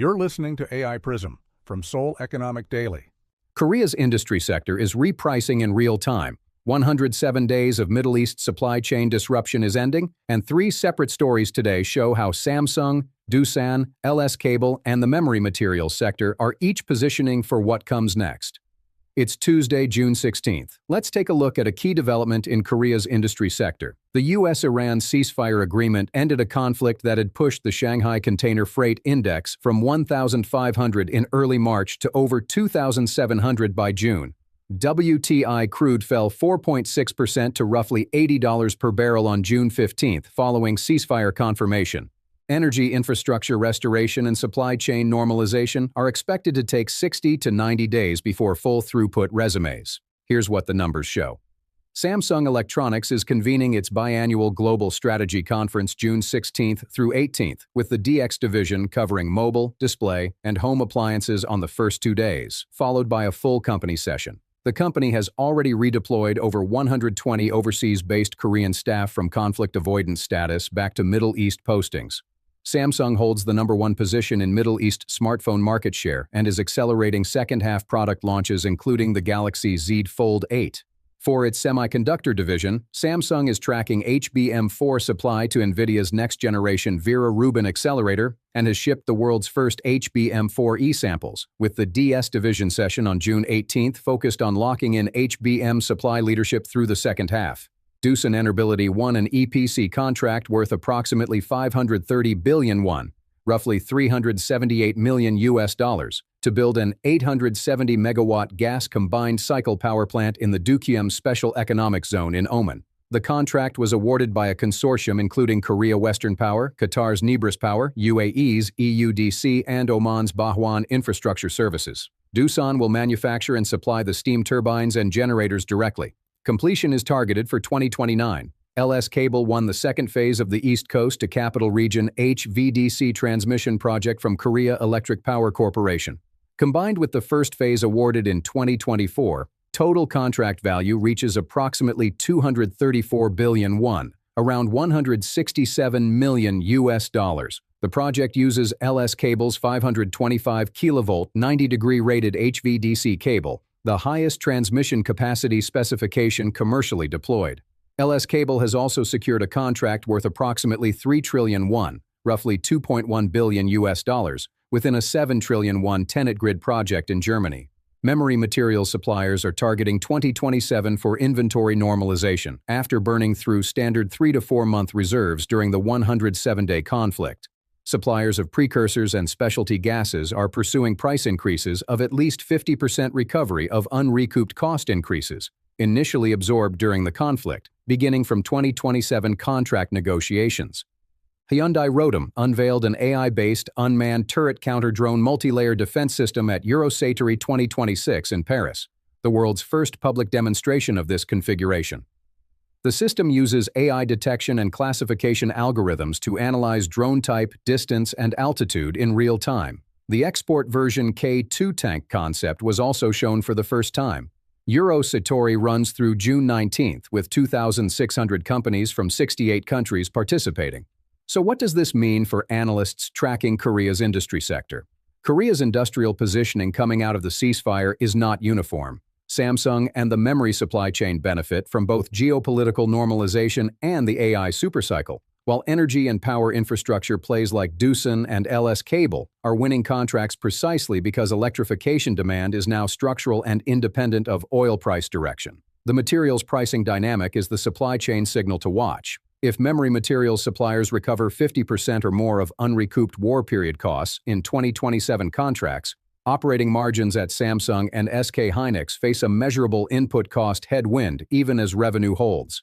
You're listening to AI Prism from Seoul Economic Daily. Korea's industry sector is repricing in real time. 107 days of Middle East supply chain disruption is ending, and three separate stories today show how Samsung, Doosan, LS Cable, and the memory materials sector are each positioning for what comes next. It's Tuesday, June 16th. Let's take a look at a key development in Korea's industry sector. The U.S.-Iran ceasefire agreement ended a conflict that had pushed the Shanghai Container Freight Index from 1,500 in early March to over 2,700 by June. WTI crude fell 4.6% to roughly $80 per barrel on June 15th following ceasefire confirmation. Energy infrastructure restoration and supply chain normalization are expected to take 60 to 90 days before full throughput resumes. Here's what the numbers show. Samsung Electronics is convening its biannual Global Strategy Conference June 16th through 18th, with the DX division covering mobile, display, and home appliances on the first 2 days, followed by a full company session. The company has already redeployed over 120 overseas-based Korean staff from conflict avoidance status back to Middle East postings. Samsung holds the #1 position in Middle East smartphone market share and is accelerating second-half product launches including the Galaxy Z Fold 8. For its semiconductor division, Samsung is tracking HBM4 supply to NVIDIA's next-generation Vera Rubin accelerator and has shipped the world's first HBM4E samples, with the DS division session on June 18th focused on locking in HBM supply leadership through the second half. Doosan Enerbility won an EPC contract worth approximately 530 billion won, roughly $378 million to build an 870-megawatt gas combined cycle power plant in the Doosan Special Economic Zone in Oman. The contract was awarded by a consortium including Korea Western Power, Qatar's Nibras Power, UAE's EUDC, and Oman's Bahwan Infrastructure Services. Doosan will manufacture and supply the steam turbines and generators directly. Completion is targeted for 2029. LS Cable won the second phase of the East Coast to Capital Region HVDC transmission project from Korea Electric Power Corporation. Combined with the first phase awarded in 2024, total contract value reaches approximately 234 billion won, around $167 million. The project uses LS Cable's 525 kilovolt 90-degree rated HVDC cable, the highest transmission capacity specification commercially deployed. LS Cable has also secured a contract worth approximately 3 trillion won, roughly $2.1 billion, within a 7 trillion won Tennet grid project in Germany. Memory materials suppliers are targeting 2027 for inventory normalization after burning through standard 3 to 4 month reserves during the 107-day conflict. Suppliers of precursors and specialty gases are pursuing price increases of at least 50% recovery of unrecouped cost increases, initially absorbed during the conflict, beginning from 2027 contract negotiations. Hyundai Rotem unveiled an AI-based unmanned turret counter-drone multi-layer defense system at Eurosatory 2026 in Paris, the world's first public demonstration of this configuration. The system uses AI detection and classification algorithms to analyze drone type, distance, and altitude in real time. The export version K2 tank concept was also shown for the first time. Eurosatory runs through June 19th, with 2,600 companies from 68 countries participating. So what does this mean for analysts tracking Korea's industry sector? Korea's industrial positioning coming out of the ceasefire is not uniform. Samsung and the memory supply chain benefit from both geopolitical normalization and the AI supercycle, while energy and power infrastructure plays like Doosan and LS Cable are winning contracts precisely because electrification demand is now structural and independent of oil price direction. The materials pricing dynamic is the supply chain signal to watch. If memory materials suppliers recover 50% or more of unrecouped war period costs in 2027 contracts, operating margins at Samsung and SK Hynix face a measurable input cost headwind even as revenue holds.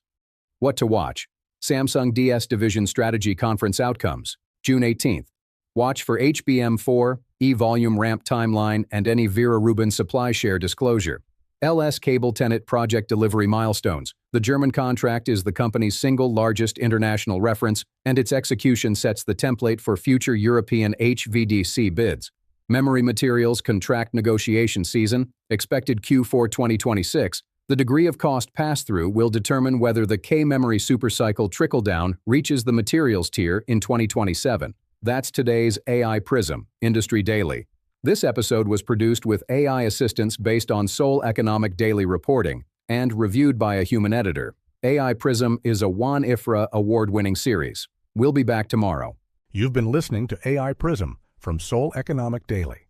What to watch? Samsung DS Division Strategy Conference Outcomes, June 18th. Watch for HBM4, E-volume ramp timeline, and any Vera Rubin supply share disclosure. LS Cable Tennet project delivery milestones. The German contract is the company's single largest international reference, and its execution sets the template for future European HVDC bids. Memory materials contract negotiation season, expected Q4 2026. The degree of cost pass-through will determine whether the K-memory supercycle trickle-down reaches the materials tier in 2027. That's today's AI Prism, Industry Daily. This episode was produced with AI assistance based on Seoul Economic Daily reporting and reviewed by a human editor. AI Prism is a Juan Ifra award-winning series. We'll be back tomorrow. You've been listening to AI Prism from Seoul Economic Daily.